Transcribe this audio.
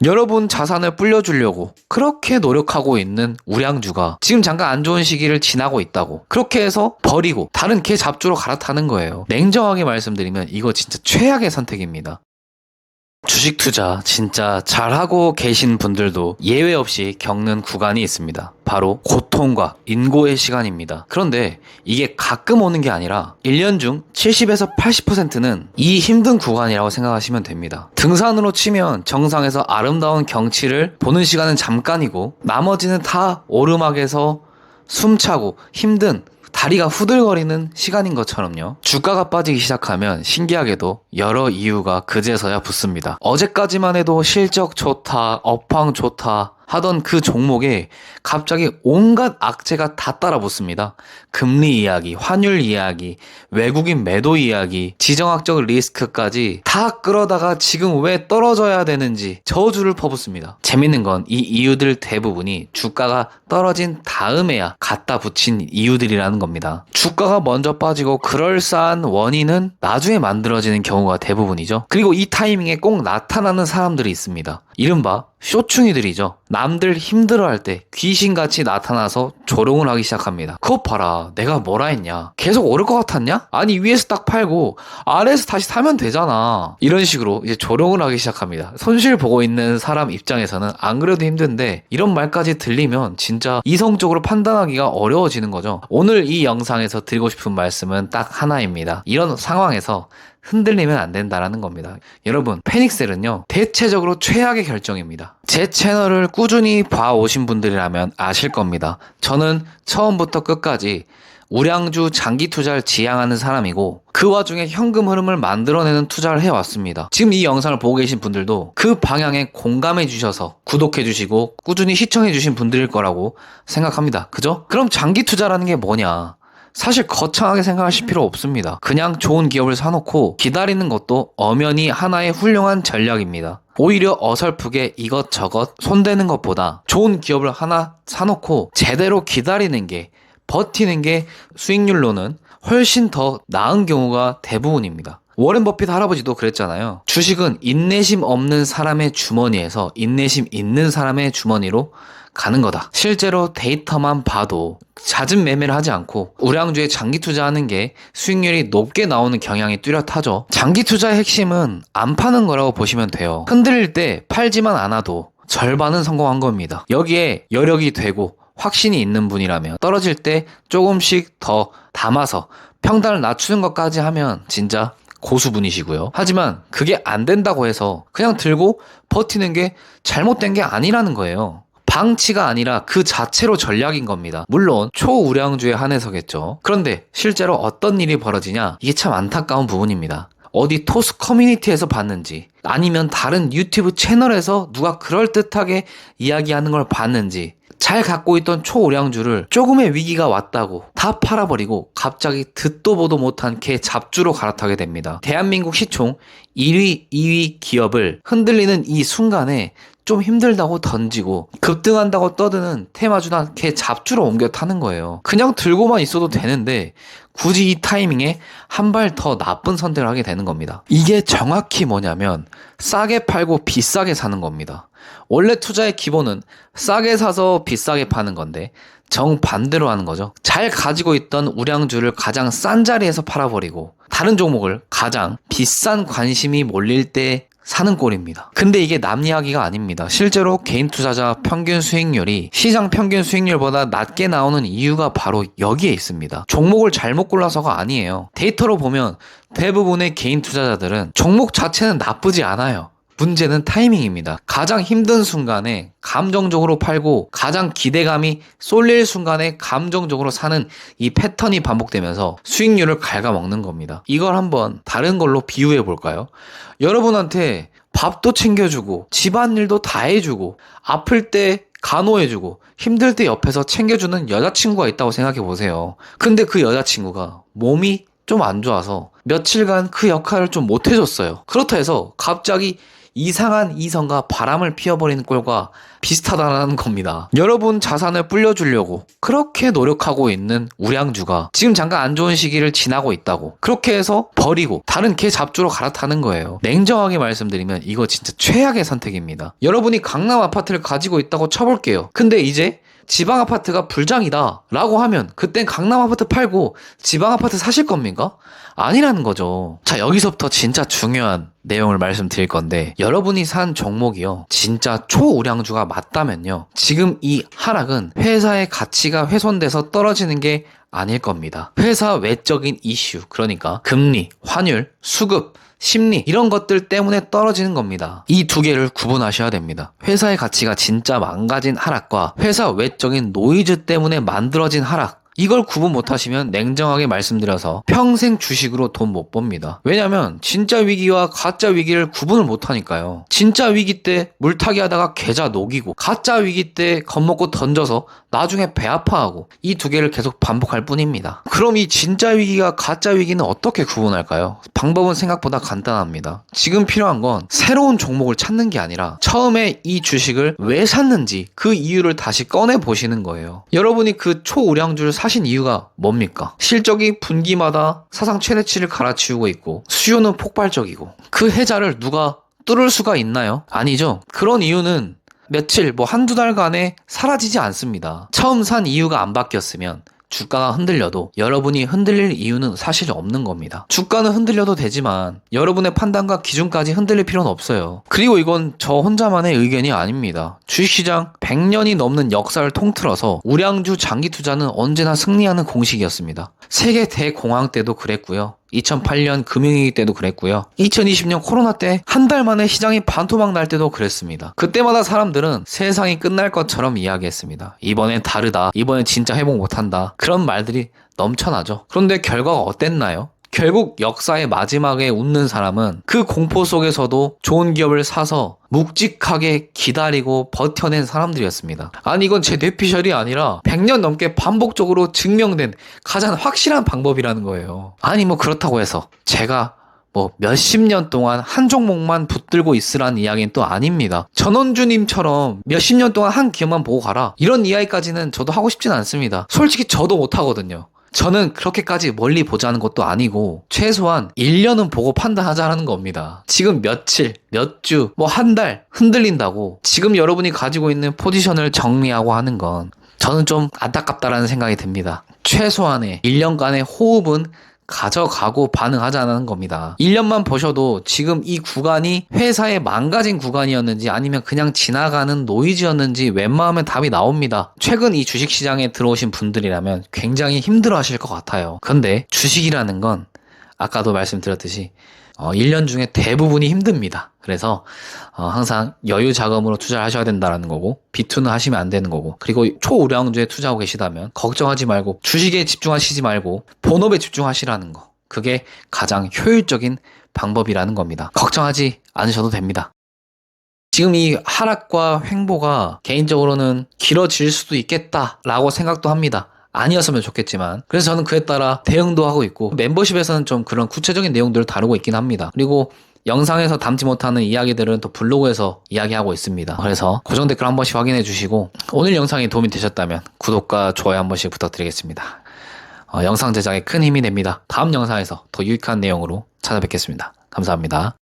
여러분 자산을 불려주려고 그렇게 노력하고 있는 우량주가 지금 잠깐 안 좋은 시기를 지나고 있다고 그렇게 해서 버리고 다른 개 잡주로 갈아타는 거예요. 냉정하게 말씀드리면 이거 진짜 최악의 선택입니다. 주식 투자 진짜 잘하고 계신 분들도 예외 없이 겪는 구간이 있습니다. 바로 고통과 인고의 시간입니다. 그런데 이게 가끔 오는 게 아니라 1년 중 70에서 80%는 이 힘든 구간이라고 생각하시면 됩니다. 등산으로 치면 정상에서 아름다운 경치를 보는 시간은 잠깐이고 나머지는 다 오르막에서 숨차고 힘든 다리가 후들거리는 시간인 것처럼요. 주가가 빠지기 시작하면 신기하게도 여러 이유가 그제서야 붙습니다. 어제까지만 해도 실적 좋다, 업황 좋다 하던 그 종목에 갑자기 온갖 악재가 다 따라 붙습니다. 금리 이야기, 환율 이야기, 외국인 매도 이야기, 지정학적 리스크까지 다 끌어다가 지금 왜 떨어져야 되는지 저주를 퍼붓습니다. 재밌는 건 이 이유들 대부분이 주가가 떨어진 다음에야 갖다 붙인 이유들이라는 겁니다. 주가가 먼저 빠지고 그럴싸한 원인은 나중에 만들어지는 경우가 대부분이죠. 그리고 이 타이밍에 꼭 나타나는 사람들이 있습니다. 이른바 쇼충이들이죠. 남들 힘들어할 때 귀신같이 나타나서 조롱을 하기 시작합니다. 그것 봐라, 내가 뭐라 했냐, 계속 오를 것 같았냐? 아니 위에서 딱 팔고 아래에서 다시 사면 되잖아. 이런 식으로 이제 조롱을 하기 시작합니다. 손실 보고 있는 사람 입장에서는 안 그래도 힘든데 이런 말까지 들리면 진짜 이성적으로 판단하기가 어려워지는 거죠. 오늘 이 영상에서 드리고 싶은 말씀은 딱 하나입니다. 이런 상황에서 흔들리면 안 된다라는 겁니다. 여러분, 패닉셀은요 대체적으로 최악의 결정입니다. 제 채널을 꾸준히 봐오신 분들이라면 아실 겁니다. 저는 처음부터 끝까지 우량주 장기 투자를 지향하는 사람이고 그 와중에 현금 흐름을 만들어내는 투자를 해왔습니다. 지금 이 영상을 보고 계신 분들도 그 방향에 공감해 주셔서 구독해 주시고 꾸준히 시청해 주신 분들일 거라고 생각합니다. 그죠? 그럼 장기 투자라는 게 뭐냐? 사실 거창하게 생각하실 필요 없습니다. 그냥 좋은 기업을 사놓고 기다리는 것도 엄연히 하나의 훌륭한 전략입니다. 오히려 어설프게 이것저것 손대는 것보다 좋은 기업을 하나 사놓고 제대로 기다리는 게, 버티는 게 수익률로는 훨씬 더 나은 경우가 대부분입니다. 워렌 버핏 할아버지도 그랬잖아요. 주식은 인내심 없는 사람의 주머니에서 인내심 있는 사람의 주머니로 가는 거다. 실제로 데이터만 봐도 잦은 매매를 하지 않고 우량주에 장기 투자하는 게 수익률이 높게 나오는 경향이 뚜렷하죠. 장기 투자의 핵심은 안 파는 거라고 보시면 돼요. 흔들릴 때 팔지만 않아도 절반은 성공한 겁니다. 여기에 여력이 되고 확신이 있는 분이라면 떨어질 때 조금씩 더 담아서 평단을 낮추는 것까지 하면 진짜 고수분이시고요. 하지만 그게 안 된다고 해서 그냥 들고 버티는 게 잘못된 게 아니라는 거예요. 방치가 아니라 그 자체로 전략인 겁니다. 물론 초우량주에 한해서겠죠. 그런데 실제로 어떤 일이 벌어지냐, 이게 참 안타까운 부분입니다. 어디 토스 커뮤니티에서 봤는지 아니면 다른 유튜브 채널에서 누가 그럴듯하게 이야기하는 걸 봤는지 잘 갖고 있던 초우량주를 조금의 위기가 왔다고 다 팔아버리고 갑자기 듣도 보도 못한 개 잡주로 갈아타게 됩니다. 대한민국 시총 1위, 2위 기업을 흔들리는 이 순간에 좀 힘들다고 던지고 급등한다고 떠드는 테마주나 개 잡주로 옮겨 타는 거예요. 그냥 들고만 있어도 되는데 굳이 이 타이밍에 한 발 더 나쁜 선택을 하게 되는 겁니다. 이게 정확히 뭐냐면 싸게 팔고 비싸게 사는 겁니다. 원래 투자의 기본은 싸게 사서 비싸게 파는 건데 정반대로 하는 거죠. 잘 가지고 있던 우량주를 가장 싼 자리에서 팔아버리고 다른 종목을 가장 비싼 관심이 몰릴 때 사는 꼴입니다. 근데 이게 남 이야기가 아닙니다. 실제로 개인 투자자 평균 수익률이 시장 평균 수익률보다 낮게 나오는 이유가 바로 여기에 있습니다. 종목을 잘못 골라서가 아니에요. 데이터로 보면 대부분의 개인 투자자들은 종목 자체는 나쁘지 않아요. 문제는 타이밍입니다. 가장 힘든 순간에 감정적으로 팔고 가장 기대감이 쏠릴 순간에 감정적으로 사는 이 패턴이 반복되면서 수익률을 갉아먹는 겁니다. 이걸 한번 다른 걸로 비유해 볼까요? 여러분한테 밥도 챙겨주고 집안일도 다 해주고 아플 때 간호해주고 힘들 때 옆에서 챙겨주는 여자친구가 있다고 생각해 보세요. 근데 그 여자친구가 몸이 좀 안 좋아서 며칠간 그 역할을 좀 못 해줬어요. 그렇다 해서 갑자기 이상한 이성과 바람을 피워버리는 꼴과 비슷하다는 겁니다. 여러분 자산을 불려주려고 그렇게 노력하고 있는 우량주가 지금 잠깐 안 좋은 시기를 지나고 있다고, 그렇게 해서 버리고 다른 개 잡주로 갈아타는 거예요. 냉정하게 말씀드리면 이거 진짜 최악의 선택입니다. 여러분이 강남 아파트를 가지고 있다고 쳐볼게요. 근데 이제 지방 아파트가 불장이다 라고 하면 그땐 강남 아파트 팔고 지방 아파트 사실 겁니까? 아니라는 거죠. 자, 여기서부터 진짜 중요한 내용을 말씀드릴 건데, 여러분이 산 종목이요 진짜 초우량주가 맞다면요, 지금 이 하락은 회사의 가치가 훼손돼서 떨어지는 게 아닐 겁니다. 회사 외적인 이슈, 그러니까 금리, 환율, 수급, 심리, 이런 것들 때문에 떨어지는 겁니다. 이 두 개를 구분하셔야 됩니다. 회사의 가치가 진짜 망가진 하락과 회사 외적인 노이즈 때문에 만들어진 하락, 이걸 구분 못하시면 냉정하게 말씀드려서 평생 주식으로 돈 못 법니다. 왜냐면 진짜 위기와 가짜 위기를 구분을 못하니까요. 진짜 위기 때 물타기 하다가 계좌 녹이고, 가짜 위기 때 겁먹고 던져서 나중에 배 아파하고, 이 두 개를 계속 반복할 뿐입니다. 그럼 이 진짜 위기가 가짜 위기는 어떻게 구분할까요? 방법은 생각보다 간단합니다. 지금 필요한 건 새로운 종목을 찾는 게 아니라 처음에 이 주식을 왜 샀는지 그 이유를 다시 꺼내 보시는 거예요. 여러분이 그 초우량주를 사신 이유가 뭡니까? 실적이 분기마다 사상 최대치를 갈아치우고 있고 수요는 폭발적이고, 그 해자를 누가 뚫을 수가 있나요? 아니죠. 그런 이유는 며칠, 한두 달간에 사라지지 않습니다. 처음 산 이유가 안 바뀌었으면 주가가 흔들려도 여러분이 흔들릴 이유는 사실 없는 겁니다. 주가는 흔들려도 되지만 여러분의 판단과 기준까지 흔들릴 필요는 없어요. 그리고 이건 저 혼자만의 의견이 아닙니다. 주식시장 100년이 넘는 역사를 통틀어서 우량주 장기 투자는 언제나 승리하는 공식이었습니다. 세계 대공황 때도 그랬고요. 2008년 금융위기 때도 그랬고요. 2020년 코로나 때 한 달 만에 시장이 반토막 날 때도 그랬습니다. 그때마다 사람들은 세상이 끝날 것처럼 이야기했습니다. 이번엔 다르다. 이번엔 진짜 회복 못한다. 그런 말들이 넘쳐나죠. 그런데 결과가 어땠나요? 결국 역사의 마지막에 웃는 사람은 그 공포 속에서도 좋은 기업을 사서 묵직하게 기다리고 버텨낸 사람들이었습니다. 아니, 이건 제 뇌피셜이 아니라 100년 넘게 반복적으로 증명된 가장 확실한 방법이라는 거예요. 아니, 그렇다고 해서 제가 몇십 년 동안 한 종목만 붙들고 있으라는 이야기는 또 아닙니다. 전원주님처럼 몇십 년 동안 한 기업만 보고 가라, 이런 이야기까지는 저도 하고 싶진 않습니다. 솔직히 저도 못하거든요. 저는 그렇게까지 멀리 보자는 것도 아니고 최소한 1년은 보고 판단하자는 겁니다. 지금 며칠, 몇 주, 한 달 흔들린다고 지금 여러분이 가지고 있는 포지션을 정리하고 하는 건 저는 좀 안타깝다라는 생각이 듭니다. 최소한의 1년간의 호흡은 가져가고 반응하자는 겁니다. 1년만 보셔도 지금 이 구간이 회사의 망가진 구간이었는지 아니면 그냥 지나가는 노이즈였는지 웬만하면 답이 나옵니다. 최근 이 주식시장에 들어오신 분들이라면 굉장히 힘들어 하실 것 같아요. 근데 주식이라는 건 아까도 말씀드렸듯이 1년 중에 대부분이 힘듭니다. 그래서 항상 여유 자금으로 투자를 하셔야 된다는 거고, 비투는 하시면 안 되는 거고, 그리고 초우량주에 투자하고 계시다면 걱정하지 말고 주식에 집중하시지 말고 본업에 집중하시라는 거, 그게 가장 효율적인 방법이라는 겁니다. 걱정하지 않으셔도 됩니다. 지금 이 하락과 횡보가 개인적으로는 길어질 수도 있겠다라고 생각도 합니다. 아니었으면 좋겠지만, 그래서 저는 그에 따라 대응도 하고 있고, 멤버십에서는 좀 그런 구체적인 내용들을 다루고 있긴 합니다. 그리고 영상에서 담지 못하는 이야기들은 또 블로그에서 이야기하고 있습니다. 그래서 고정 댓글 한 번씩 확인해 주시고, 오늘 영상이 도움이 되셨다면 구독과 좋아요 한 번씩 부탁드리겠습니다. 영상 제작에 큰 힘이 됩니다. 다음 영상에서 더 유익한 내용으로 찾아뵙겠습니다. 감사합니다.